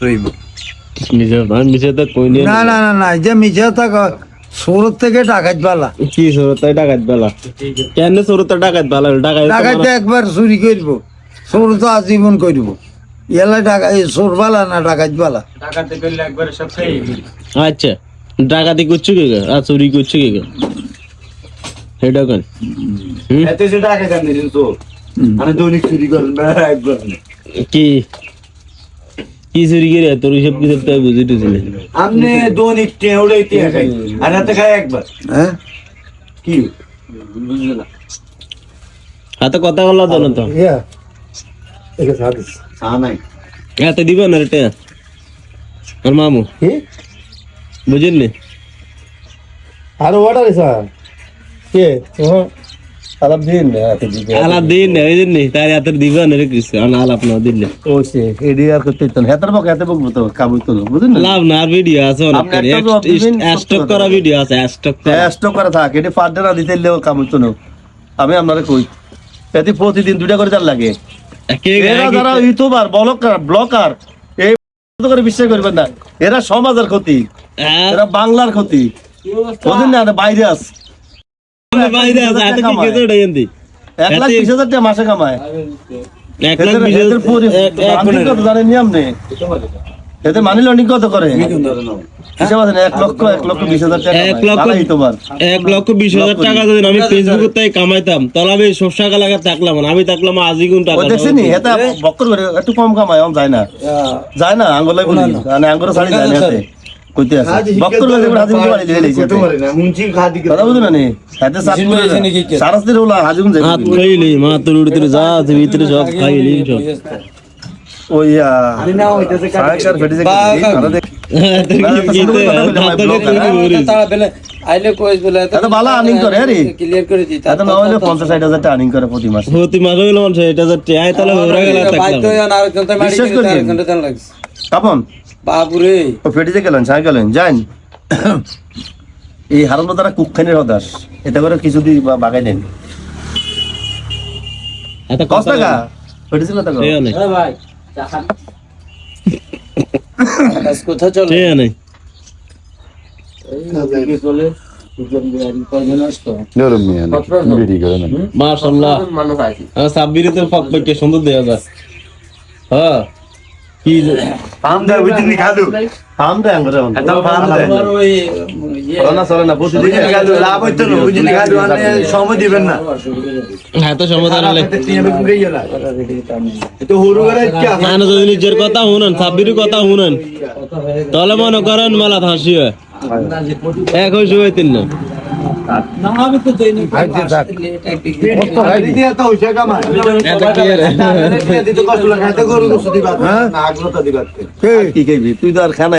রইব না না না না যে মিছে থাকা সুরত থেকে ডাকাত বালা কি সুরত ডাকাত বালা কেন সুরত ডাকাত বালা ডাকাত একবার চুরি করব সুরত আজীবন করব এলা ডাকা চোর বালা না ডাকাত বালা টাকাতে করলে একবার সব খেয়ে আচ্ছা ডাকাতি করছো কে আর চুরি করছো কে সেটা কেন এত সে টাকা কেন দিন তো আমি দৈনিক চুরি করেন একবার কি কি চুরি করে তোর সব কিছু তো বুঝি টুঝি আপনি দৈনিক টেউড়াই টিয়া খাই আর রাতে খাই একবার হ্যাঁ কি বুঝলে না হাতে কথা বলা তো না তো ইয়া এটা সাদিস চা নাই এত দিব না রে আর মামু কি বুঝেন নি আর অর্ডার স্যার কে ও আলাপ দিন এত দিবে আলাপ দিন না ওই জন্য তার এত দিব না রে কিছু আলাপ না দিলে ও সে এডি আর করতে তো হেতার বক এত বক তো কাবু তো বুঝুন না লাভ না আর ভিডিও আছে অনেক আপনি একটা জবাব দিবেন, স্টক করা ভিডিও আছে স্টক করা স্টক করা থাক এটি পার না দিতে লেও কাবু তো আমি আপনারে কই এতে প্রতিদিন দুইটা করে তার লাগে কে এরা যারা ইউটিউবার ব্লগার এই করে বিশ্বাস করবেন না এরা সমাজের ক্ষতি এরা বাংলার ক্ষতি বুঝলেন না বাইরে আছে বাইরে আছে এত কি কেটে দেয়ন্তি 1,20,000 টাকা মাসে কামায় 1,20,000 জানেন নিয়ম নেই এতে মানি লন্ডিং কত করে হিসাব আছে 1,20,000 টাকা 1,20,000 টাকা যদি আমি ফেসবুকে তাই কামাইতাম তাহলে আমি সবসা লাগা থাকলাম না আমি থাকলাম আজীবন টাকা দেখছেন এটা বক্কর করে একটু কম কামায় যায় না আঙ্গুলাই বলি মানে আঙ্গুর ছাড়ি যায় না এতে কইতে আছে বক্কর করে হাজির বাড়ি দিয়ে লইছে মুঞ্চি খাদি কথা বুঝুন না এতে সাত করে সারাস্তির হলো হাজির যাই হাত খাইলি মা তোর উড়তে যা ভিতরে সব খাইলি সব ওইয়া আরে না হইতাছে সাইকার ফেটে যায় তারা বেলে আইলে কইস বলে এত ভালো আর্নিং করে আরে ক্লিয়ার করে দিতা এত না হইলে 50,000 টাকা আর্নিং করে প্রতি মাসে হতি মারো হলো মানুষ এটা যে টাই তাহলে ওরা গেল বাইতো থাকলাম আর একজন তো মারি বিশ্বাস করে করি। একজন তো লাগছে কাপন বাবুরে ও ফেটে যায় গেলেন সাই গেলেন যান এই হারানো দ্বারা কুকখানের হদাস এটা করে কিছু দি বাগাই দেন এত কষ্ট টাকা ফেটে ছিল টাকা টাকা নাই ভাই কাজ কোথা চলে টাকা নাই চলে সুজন বিহারি কয়জন আসতো নরম মিয়া বিড়ি করে না মাশাআল্লাহ মানুষ আইছে সাব্বিরে তো ফক পকে সুন্দর দেয়া যায় হ্যাঁ কি পাম দা বুঝিনি খাদু ফার্ম দেন করে এত পাম দা আমার ওই না চলে না প্রতিদিন বুঝিনি খাদু লাভ হইতো না বুঝিনি খাদু আনে সময় দিবেন না এত সমাধান হলে টিয়া বেকুন গেল তো হুরু করে কি না যদি নিজের কথা শুনেন সাব্বিরের কথা শুনেন তাহলে মনে করেন মেলা হাসি হয় এক হইছে হইতেন না না আমি তো দেইনি দিয়া তো হইছে কামা দিতে কষ্ট লাগে এত গরু সুদি বাদ না আগ্রহতা দিবাতে কি কইবি তুই তো আর খানা